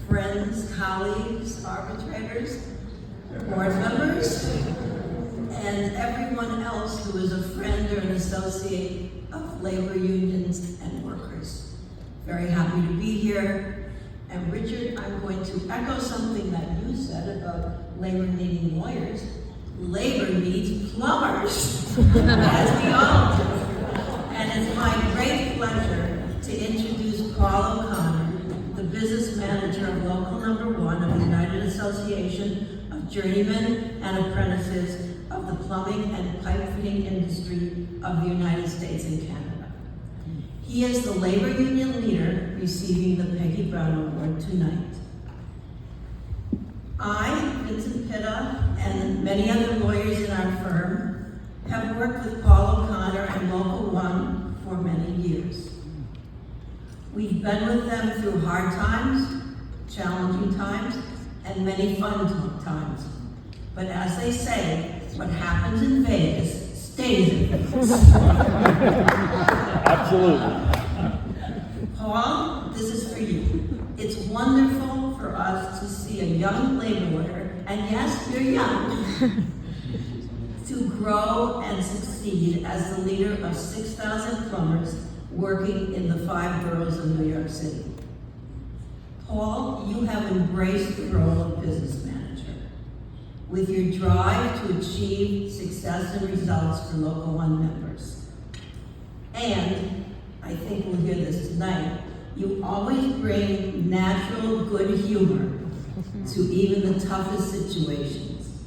friends, colleagues, arbitrators, board members, and everyone else who is a friend or an associate of labor unions and workers. Very happy to be here. And Richard, I'm going to echo something that you said about labor needing lawyers. Labor needs plumbers, as we all do. And it's my great pleasure to introduce Paul O'Connor, the business manager of Local Number 1 of the United Association of Journeymen and Apprentices of the Plumbing and Pipe Fitting Industry of the United States and Canada. He is the labor union leader receiving the Peggy Brown Award tonight. I, Vincent Pitta, and many other lawyers in our firm have worked with Paul O'Connor and Local 1 for many years. We've been with them through hard times, challenging times, and many fun times. But as they say, what happens in Vegas stays in Vegas. Absolutely. Paul, this is for you. It's wonderful for us to see a young labor lawyer, and yes, you're young, to grow and succeed as the leader of 6,000 plumbers working in the 5 boroughs of New York City. Paul, you have embraced the role of business manager with your drive to achieve success and results for Local 1 members. And, I think we'll hear this tonight, you always bring natural good humor to even the toughest situations.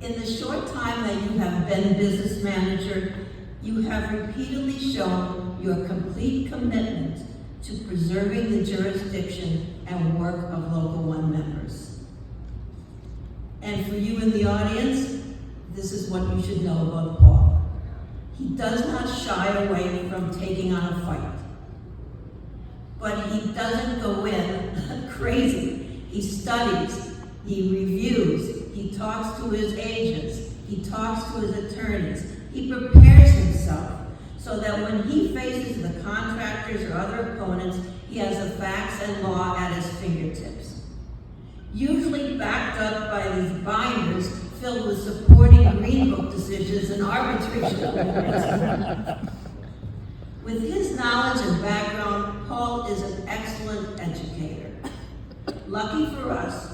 In the short time that you have been business manager, you have repeatedly shown your complete commitment to preserving the jurisdiction and work of Local 1 members. And for you in the audience, this is what you should know about Paul. He does not shy away from taking on a fight. But he doesn't go in crazy. He studies, he reviews, he talks to his agents, he talks to his attorneys, he prepares himself so that when he faces the contractors or other opponents, he has the facts and law at his fingertips. Usually backed up by these binders filled with supporting Green Book decisions and arbitration awards. With his knowledge and background, Paul is an excellent educator. Lucky for us,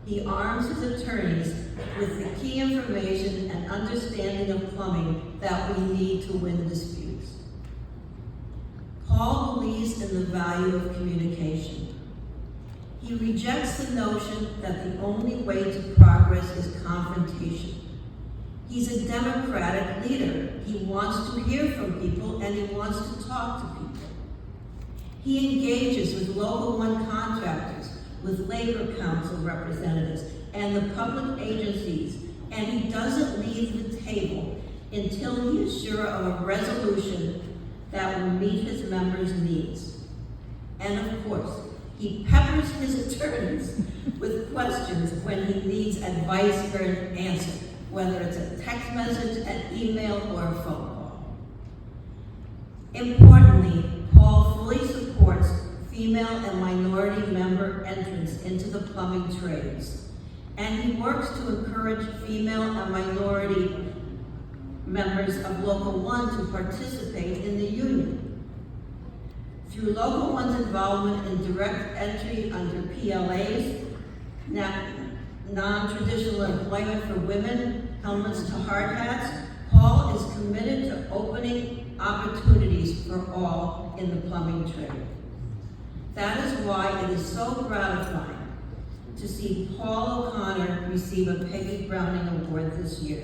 he arms his attorneys with the key information and understanding of plumbing that we need to win disputes. Paul believes in the value of communication. He rejects the notion that the only way to progress is confrontation. He's a democratic leader. He wants to hear from people and he wants to talk to people. He engages with Local 1 contractors, with Labor Council representatives, and the public agencies, and he doesn't leave the table until he is sure of a resolution that will meet his members' needs. And of course, he peppers his attorneys with questions when he needs advice or an answer, whether it's a text message, an email, or a phone call. Importantly, Paul fully supports female and minority member entrance into the plumbing trades, and he works to encourage female and minority members of Local 1 to participate in the union. Through Local 1's involvement in direct entry under PLAs, non-traditional employment for women, helmets to hard hats, Paul is committed to opening opportunities for all in the plumbing trade. That is why it is so gratifying to see Paul O'Connor receive a Peggy Browning Award this year.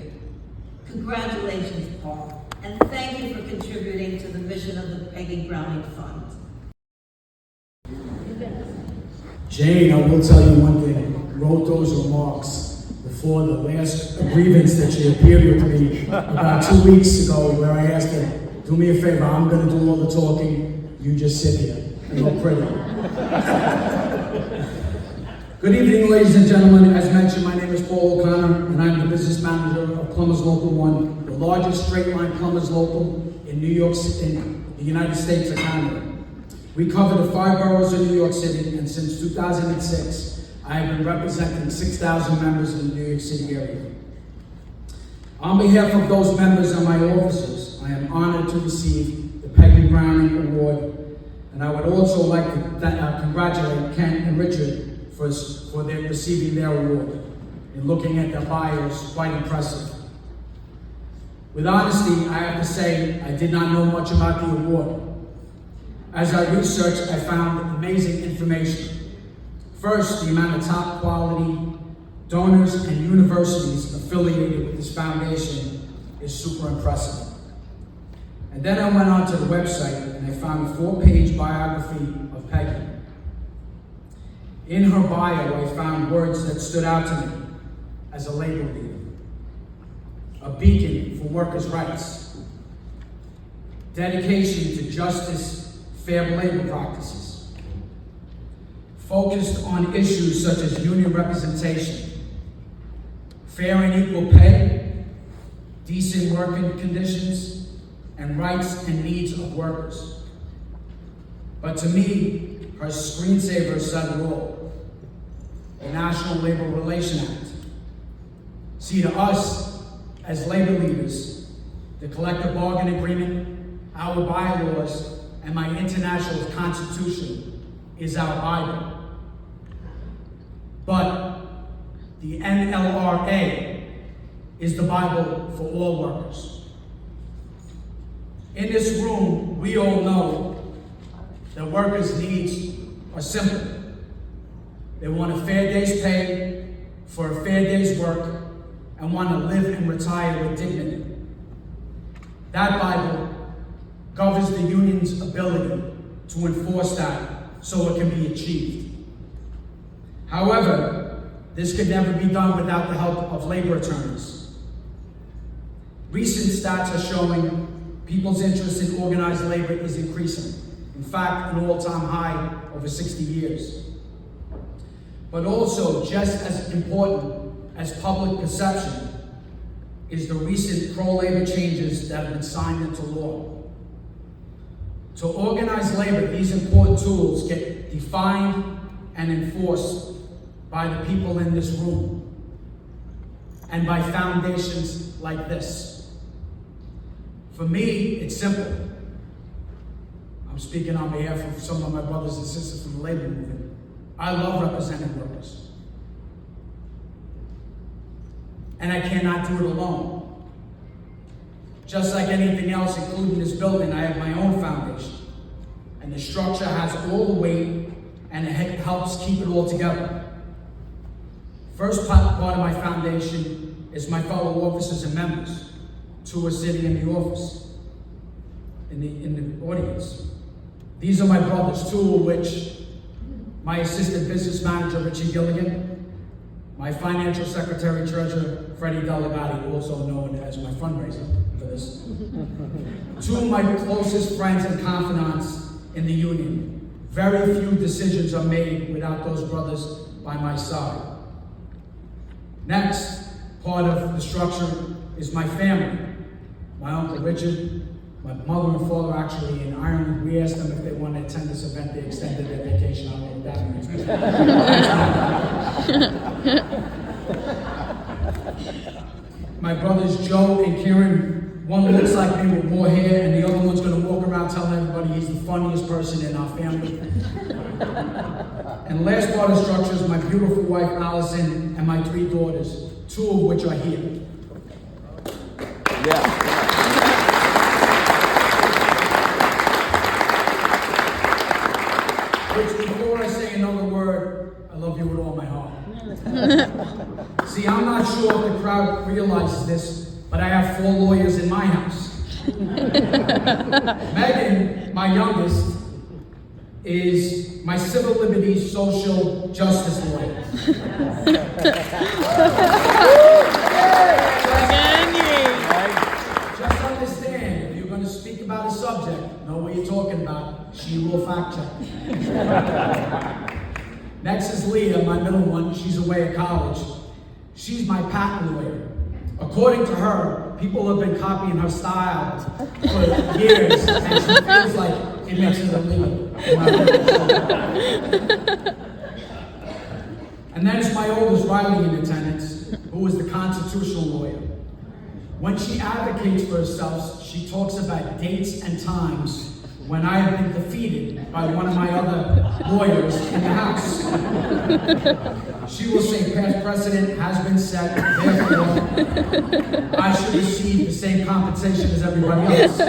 Congratulations, Paul, and thank you for contributing to the mission of the Peggy Browning Fund. Jane, I will tell you one thing. Wrote those remarks before the last grievance that she appeared with me about 2 weeks ago, where I asked her, do me a favor, I'm going to do all the talking, you just sit here. No pretty. Good evening, ladies and gentlemen. As mentioned, my name is Paul O'Connor, and I'm the business manager of Plumbers Local 1, the largest straight-line plumbers local in New York City, in the United States and Canada. We cover the 5 boroughs of New York City, and since 2006, I have been representing 6,000 members in the New York City area. On behalf of those members and my officers, I am honored to receive the Peggy Browning Award, and I would also like to congratulate Kent and Richard for their receiving their award. And looking at their bios, quite impressive. With honesty, I have to say I did not know much about the award. As I researched, I found amazing information. First, the amount of top quality donors and universities affiliated with this foundation is super impressive. And then I went onto the website and I found a 4-page biography of Peggy. In her bio, I found words that stood out to me as a labor leader. A beacon for workers' rights. Dedication to justice, fair labor practices. Focused on issues such as union representation, fair and equal pay, decent working conditions, and rights and needs of workers. But to me, her screensaver said it all. The National Labor Relations Act. See, to us, as labor leaders, the collective bargaining agreement, our bylaws, and my international constitution is our Bible. But the NLRA is the Bible for all workers. In this room, we all know that workers' needs are simple. They want a fair day's pay for a fair day's work and want to live and retire with dignity. That Bible governs the union's ability to enforce that so it can be achieved. However, this could never be done without the help of labor attorneys. Recent stats are showing people's interest in organized labor is increasing. In fact, an all-time high over 60 years. But also, just as important as public perception is the recent pro-labor changes that have been signed into law. To organize labor, these important tools get defined and enforced by the people in this room and by foundations like this. For me, it's simple. I'm speaking on behalf of some of my brothers and sisters from the labor movement. I love representing workers. And I cannot do it alone. Just like anything else, including this building, I have my own foundation. And the structure has all the weight, and it helps keep it all together. First part of my foundation is my fellow officers and members. 2 are sitting in the office, in the audience. These are my brothers, 2 of which my assistant business manager, Richie Gilligan, my financial secretary, treasurer, Freddie Delegati, also known as my fundraiser for this. 2 of my closest friends and confidants in the union. Very few decisions are made without those brothers by my side. Next part of the structure is my family. My Uncle Richard, my mother and father actually in Ireland. We asked them if they want to attend this event. They extended their vacation. I don't know what that means. My brothers Joe and Kieran, one looks like me with more hair, and the other one's going to walk around telling everybody he's the funniest person in our family. And last part of the structure is my beautiful wife Allison and my 3 daughters, 2 of which are here. Yeah. Which, before I say another word, I love you with all my heart. See, I'm not sure if the crowd realizes this, but I have 4 lawyers in my house. Megan, my youngest, is my civil liberties social justice lawyer. Just understand, if you're going to speak about a subject, know what you're talking about. She will fact check. Next is Leah, my middle one. She's away at college. She's my patent lawyer. According to her, people have been copying her style for years, and she feels like it makes it illegal. And then is my oldest Riley in attendance, who is the constitutional lawyer. When she advocates for herself, she talks about dates and times when I have been defeated by one of my other lawyers in the House. She will say past precedent has been set, therefore I should receive the same compensation as everybody else.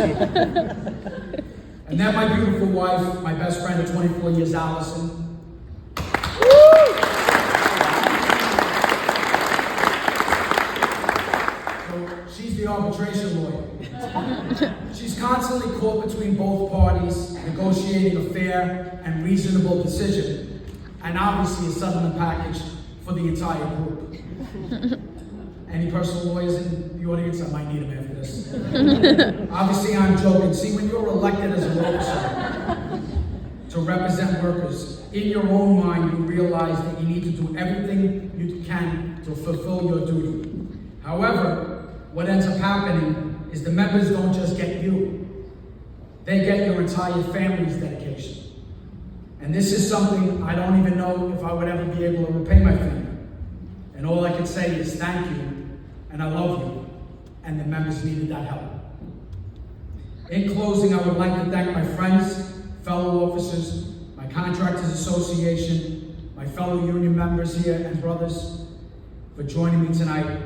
And then my beautiful wife, my best friend of 24 years, Allison. She's the arbitration lawyer. She's constantly caught between both parties, negotiating a fair and reasonable decision, and obviously a settlement package for the entire group. Any personal lawyers in the audience? I might need them after this. Obviously, I'm joking. See, when you're elected as an officer to represent workers, in your own mind, you realize that you need to do everything you can to fulfill your duty. However, what ends up happening is the members don't just get you. They get your entire family's dedication. And this is something I don't even know if I would ever be able to repay my family. And all I can say is thank you, and I love you, and the members needed that help. In closing, I would like to thank my friends, fellow officers, my Contractors Association, my fellow union members here and brothers for joining me tonight.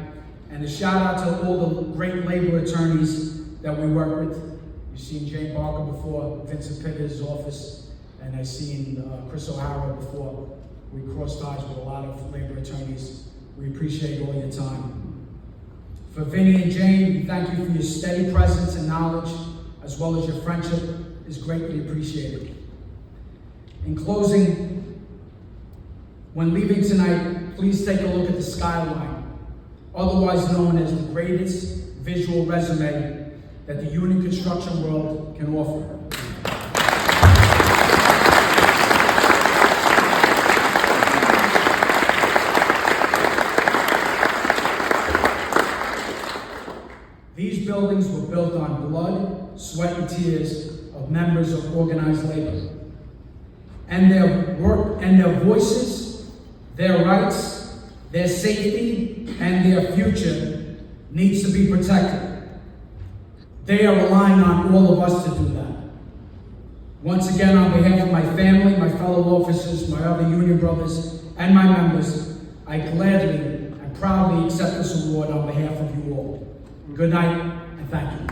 And a shout out to all the great labor attorneys that we work with. You've seen Jane Barker before, Vincent Peggy's office, and I've seen Chris O'Hara before. We cross ties with a lot of labor attorneys. We appreciate all your time. For Vinny and Jane, we thank you for your steady presence and knowledge, as well as your friendship is greatly appreciated. In closing, when leaving tonight, please take a look at the skyline, otherwise known as the greatest visual resume that the union construction world can offer. These buildings were built on blood, sweat, and tears of members of organized labor. And their work and their voices, their rights, their safety, and their future needs to be protected. They are relying on all of us to do that. Once again, on behalf of my family, my fellow officers, my other union brothers, and my members, I gladly and proudly accept this award on behalf of you all. Good night, and thank you.